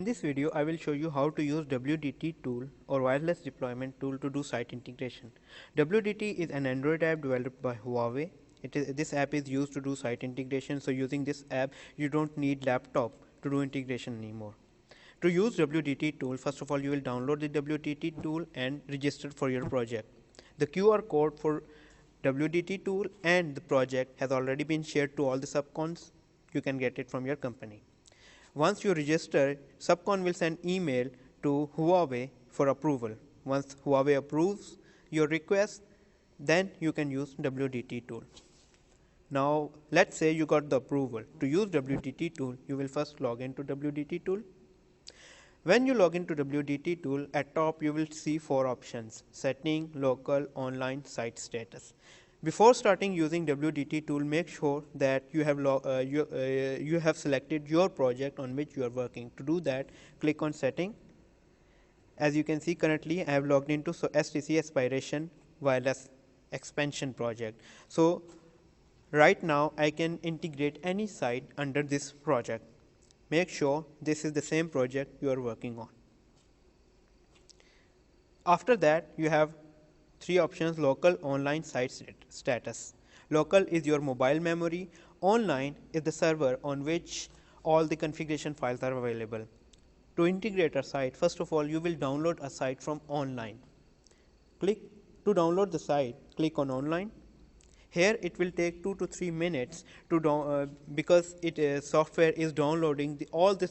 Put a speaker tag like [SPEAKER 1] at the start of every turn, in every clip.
[SPEAKER 1] In this video, I will show you how to use WDT tool or wireless deployment tool to do site integration. WDT is an Android app developed by Huawei. This app is used to do site integration. So using this app, you don't need laptop to do integration anymore. To use WDT tool, first of all, you will download the WDT tool and register for your project. The QR code for WDT tool and the project has already been shared to all the subcons. You can get it from your company. Once you register, subcon will send email to Huawei for approval. Once Huawei approves your request, then you can use WDT tool. Now let's say you got the approval. To use WDT tool, you will first log into WDT tool. When you log into WDT tool, at top you will see 4 options: setting, local, online, site status. Before starting using WDT tool, make sure that you have selected your project on which you are working. To do that, click on setting. As you can see, currently I have logged into STC Aspiration Wireless Expansion project. So right now I can integrate any site under this project. Make sure this is the same project you are working on. After that, you have 3 options: local, online, site status. Local is your mobile memory. Online is the server on which all the configuration files are available. To integrate a site, first of all, you will download a site from online. Click to download the site, click on online. Here it will take 2 to 3 minutes to because software is downloading all the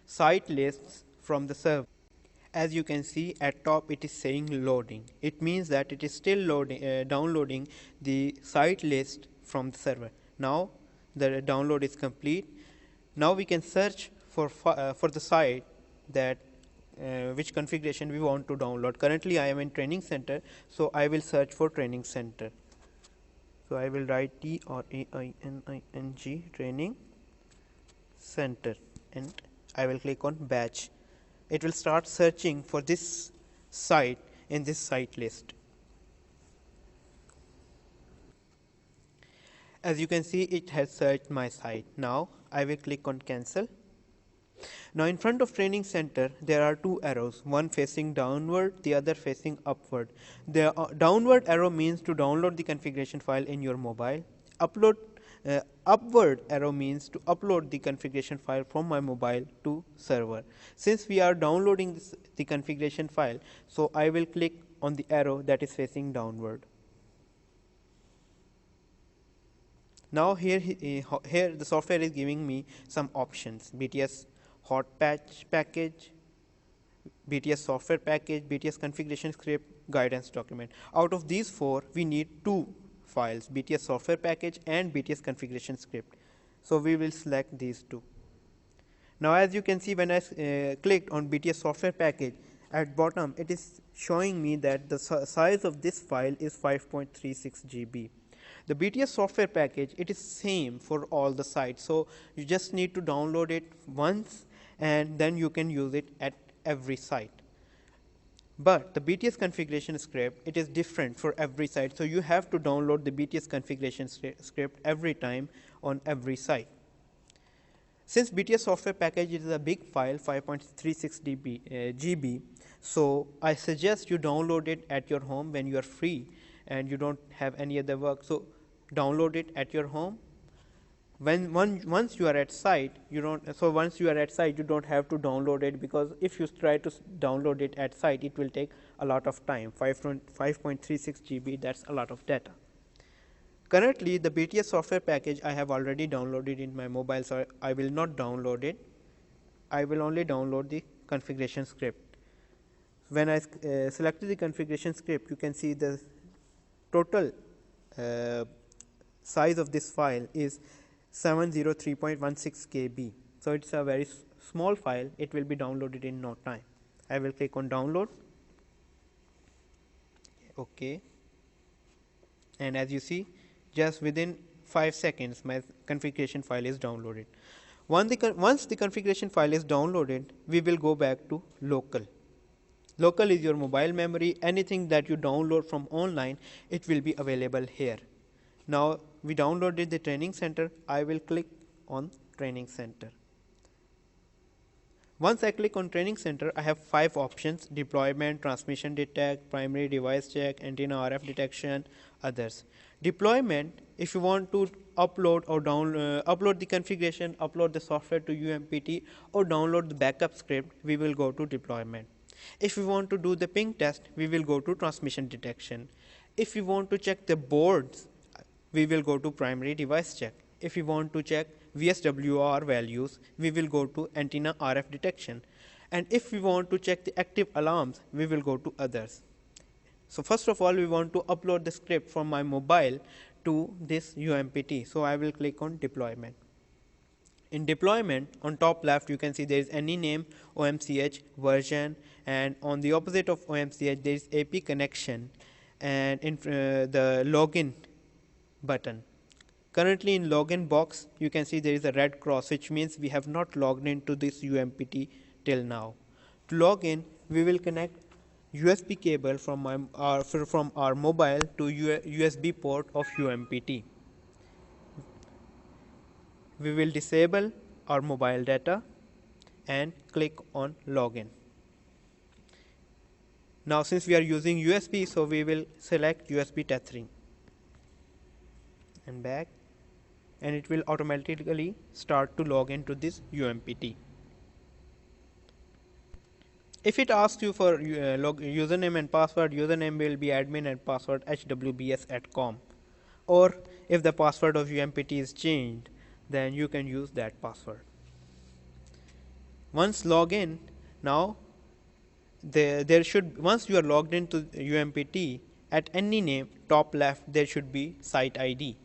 [SPEAKER 1] site lists from the server. As you can see at top, it is saying loading. It means that it is still downloading the site list from the server. Now the download is complete. Now we can search for the site that which configuration we want to download. Currently I am in training center, so I will search for training center. So I will write TRAINING training center and I will click on batch. It will start searching for this site in this site list. As you can see, it has searched my site. Now I will click on cancel. Now in front of training center, there are 2 arrows, one facing downward, the other facing upward. The downward arrow means to download the configuration file in your mobile. Upward arrow means to upload the configuration file from my mobile to server. Since we are downloading the configuration file, so I will click on the arrow that is facing downward. Now here the software is giving me some options: BTS hot patch package, BTS software package, BTS configuration script, guidance document. Out of these 4, we need 2 files: BTS software package and BTS configuration script. So we will select these 2. Now as you can see, when I clicked on BTS software package, at bottom it is showing me that the size of this file is 5.36 GB. The BTS software package, it is same for all the sites, so you just need to download it once and then you can use it at every site. But the BTS configuration script, it is different for every site, so you have to download the BTS configuration script every time on every site. Since BTS software package is a big file, 5.36 GB, so I suggest you download it at your home when you are free and you don't have any other work. So download it at your home. Once you are at site, you don't have to download it, because if you try to download it at site, it will take a lot of time. 5.36 GB, that's a lot of data. Currently the BTS software package I have already downloaded in my mobile, so I will not download it. I will only download the configuration script. When I selected the configuration script, you can see the total size of this file is 703.16 KB. So it's a very small file. It will be downloaded in no time. I will click on download. Okay. And as you see, just within 5 seconds my configuration file is downloaded. Once the configuration file is downloaded, we will go back to local. Local is your mobile memory. Anything that you download from online, it will be available here. Now we downloaded the training center. I will click on training center. Once I click on Training Center, I have 5 options: deployment, transmission detect, primary device check, antenna RF detection, others. Deployment, if you want to upload or upload the configuration, upload the software to UMPT, or download the backup script, we will go to deployment. If we want to do the ping test, we will go to transmission detection. If we want to check the boards, we will go to primary device check. If we want to check VSWR values, we will go to antenna RF detection. And if we want to check the active alarms, we will go to others. So first of all, we want to upload the script from my mobile to this UMPT. So I will click on deployment. In deployment, on top left, you can see there is any name, OMCH, version, and on the opposite of OMCH, there is AP connection, and in the login button. Currently in login box, you can see there is a red cross, which means we have not logged into this UMPT till now. To log in, we will connect USB cable from our mobile to USB port of UMPT. We will disable our mobile data and click on login. Now since we are using USB, so we will select USB tethering and back, and it will automatically start to log into this UMPT. If it asks you for username and password, username will be admin and password hwbs@com, or if the password of UMPT is changed, then you can use that password. Once log in, now there should, once you are logged into UMPT, at any name top left there should be site ID.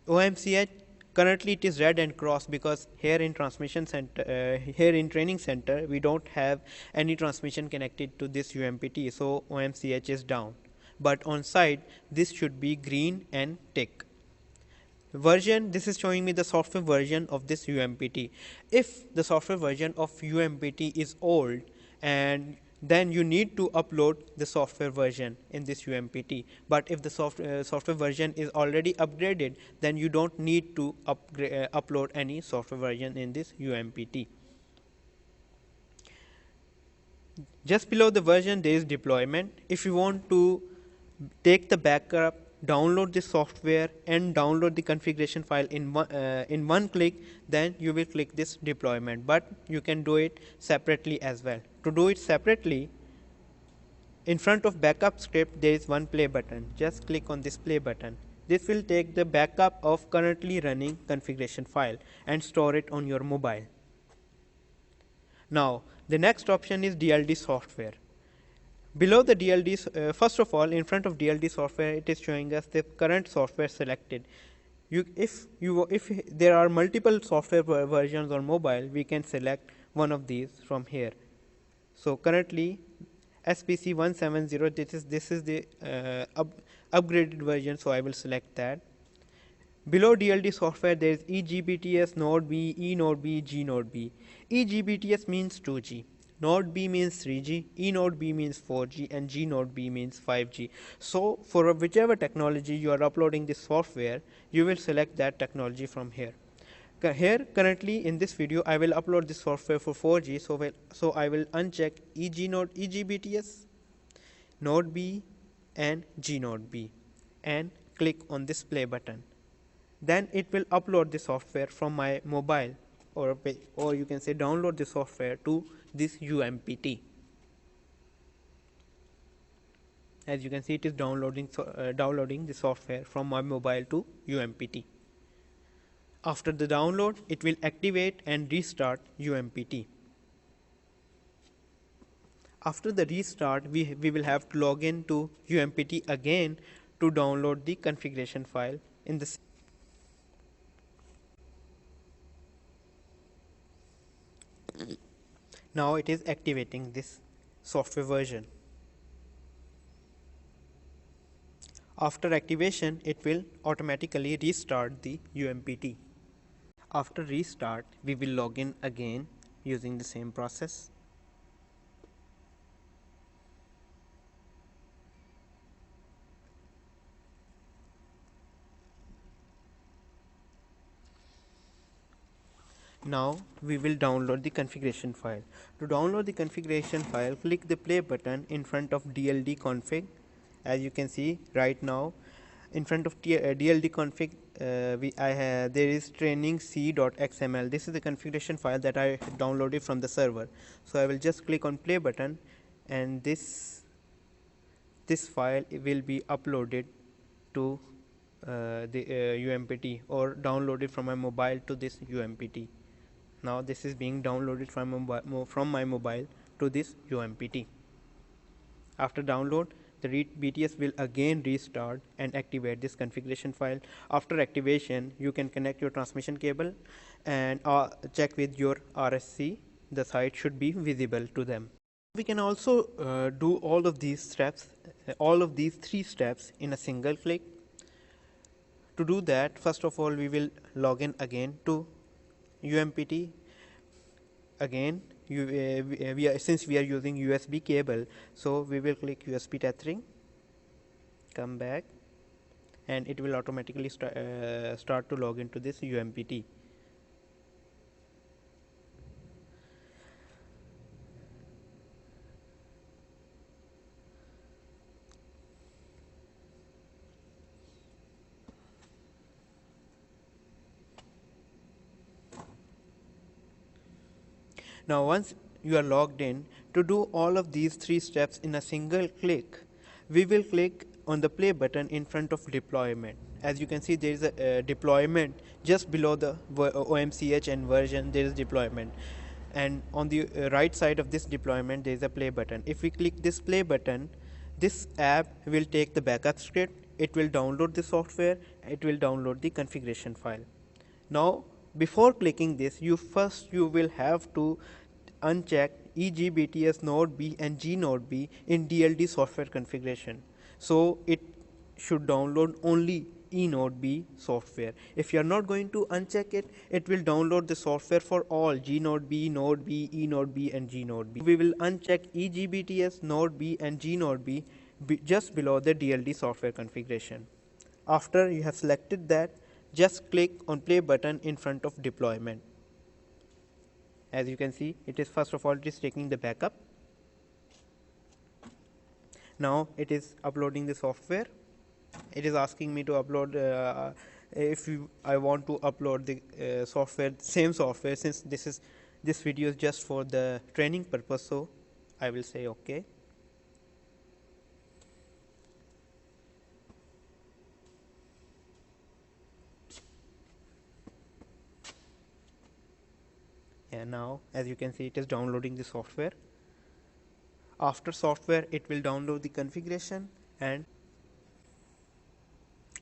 [SPEAKER 1] OMCH, currently it is red and cross because here in transmission center, here in training center, we don't have any transmission connected to this UMPT, so OMCH is down. But on site, this should be green and tick. Version, this is showing me the software version of this UMPT. If the software version of UMPT is old, and then you need to upload the software version in this UMPT. But if the software version is already upgraded, then you don't need to upload any software version in this UMPT. Just below the version, there is deployment. If you want to take the backup, download the software and download the configuration file in one click, then you will click this deployment. But you can do it separately as well. To do it separately, in front of backup script there is one play button. Just click on this play button. This will take the backup of currently running configuration file and store it on your mobile. Now the next option is DLD software. Below the DLD, first of all, in front of DLD software, it is showing us the current software selected. If there are multiple software versions on mobile, we can select one of these from here. So currently, SPC 170. This is the upgraded version. So I will select that. Below DLD software, there is eGBTS, Node B, eNode B, G-Node B. eGBTS means 2G. Node B means 3G, eNode B means 4G, and G-Node B means 5G. So for whichever technology you are uploading this software, you will select that technology from here. Here currently in this video, I will upload this software for 4G. So I will uncheck eGBTS, Node B, and G-Node B, and click on this play button. Then it will upload the software from my mobile, or you can say download the software to this UMPT. As you can see, it is downloading the software from my mobile to UMPT. After the download, it will activate and restart UMPT. After the restart, we will have to log in to UMPT again to download the configuration file in the Now it is activating this software version. After activation, it will automatically restart the UMPT. After restart, we will log in again using the same process. Now we will download the configuration file. To download the configuration file, click the play button in front of DLD config. As you can see right now, in front of DLD config, there is training c.xml. This is the configuration file that I downloaded from the server. So I will just click on play button, and this file will be uploaded to the UMPT, or downloaded from my mobile to this UMPT. Now this is being downloaded from my mobile to this UMPT. After download, the BTS will again restart and activate this configuration file. After activation, you can connect your transmission cable and check with your RSC. The site should be visible to them. We can also do all of these steps, all of these 3 steps in a single click. To do that, first of all, we will log in again to UMPT. Again, since we are using USB cable, so we will click USB tethering, come back, and it will automatically start to log into this UMPT. Now once you are logged in, to do all of these 3 steps in a single click, we will click on the play button in front of deployment. As you can see, there is a deployment just below the OMCH and version. There is deployment, and on the right side of this deployment there is a play button. If we click this play button, this app will take the backup script, it will download the software, it will download the configuration file. Now before clicking this, you will have to uncheck EGBTS node B and G node B in DLD software configuration. So it should download only E node B software. If you are not going to uncheck it, it will download the software for all G node B, E node B and G node B. We will uncheck EGBTS node B and G node B just below the DLD software configuration. After you have selected that, just click on play button in front of deployment. As you can see, it is first of all it is taking the backup. Now it is uploading the software. It is asking me to upload I want to upload the software, same software. Since this video is just for the training purpose, so I will say okay. And now as you can see, it is downloading the software. After software, it will download the configuration, and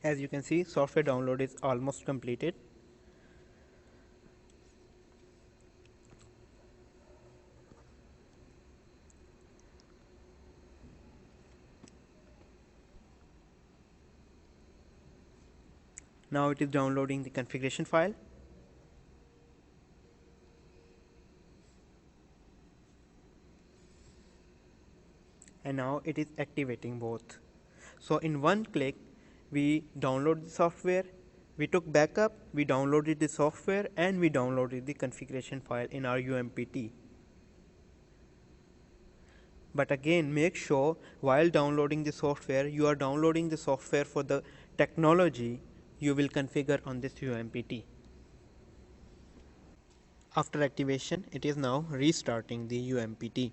[SPEAKER 1] as you can see, software download is almost completed. Now it is downloading the configuration file. And now it is activating both. So in one click, we download the software, we took backup, we downloaded the software, and we downloaded the configuration file in our UMPT. But again, make sure while downloading the software, you are downloading the software for the technology you will configure on this UMPT. After activation, it is now restarting the UMPT.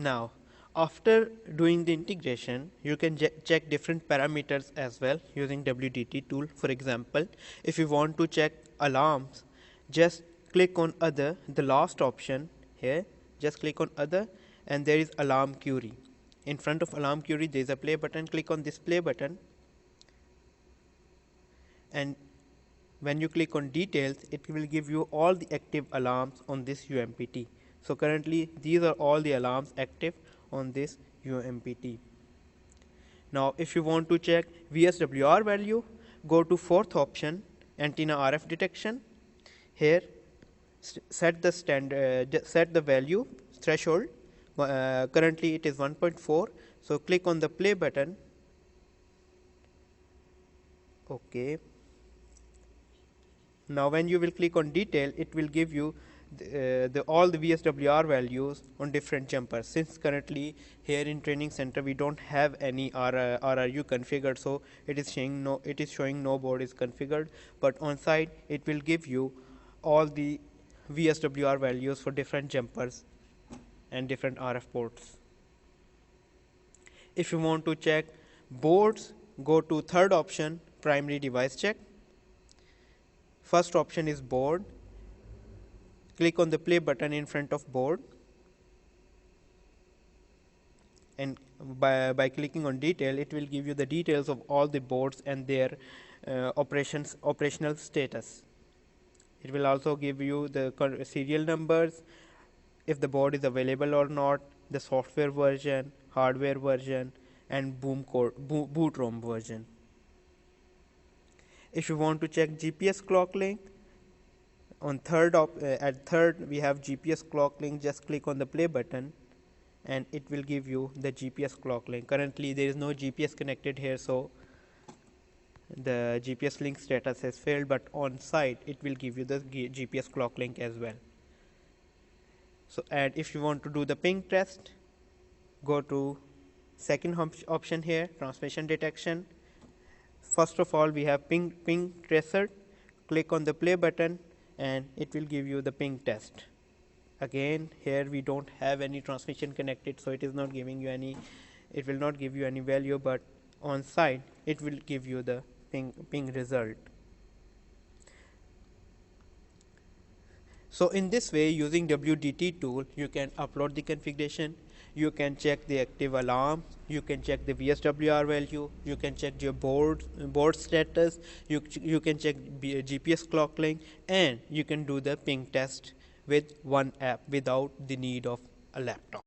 [SPEAKER 1] Now, after doing the integration, you can check different parameters as well using WDT tool. For example, if you want to check alarms, just click on other, the last option here, just click on other, and there is alarm query. In front of alarm query, there is a play button. Click on this play button, and when you click on details, it will give you all the active alarms on this UMPT. So currently these are all the alarms active on this UMPT. Now if you want to check VSWR value, go to fourth option, antenna RF detection. Here set the value threshold. Currently it is 1.4. So click on the play button. Okay. Now when you will click on detail, it will give you all the VSWR values on different jumpers. Since currently here in training center we don't have any RRU configured, so it is showing no board is configured, but on site it will give you all the VSWR values for different jumpers and different RF ports. If you want to check boards, go to third option, primary device check. First option is board. Click on the play button in front of board, and by clicking on detail, it will give you the details of all the boards and their operational status. It will also give you the serial numbers, if the board is available or not, the software version, hardware version, and boot ROM version. If you want to check GPS clock link, on at third we have GPS clock link. Just click on the play button and it will give you the GPS clock link. Currently there is no GPS connected here, so the GPS link status has failed, but on site it will give you the GPS clock link as well. So, and if you want to do the ping test, go to second option here, transmission detection. First of all, we have ping tracer. Click on the play button and it will give you the ping test. Again, here we don't have any transmission connected, so it is not giving you any, it will not give you any value, but on site it will give you the ping result. So in this way, using WDT tool, you can upload the configuration, you can check the active alarm, you can check the VSWR value, you can check your board status, you can check GPS clock link, and you can do the ping test with one app without the need of a laptop.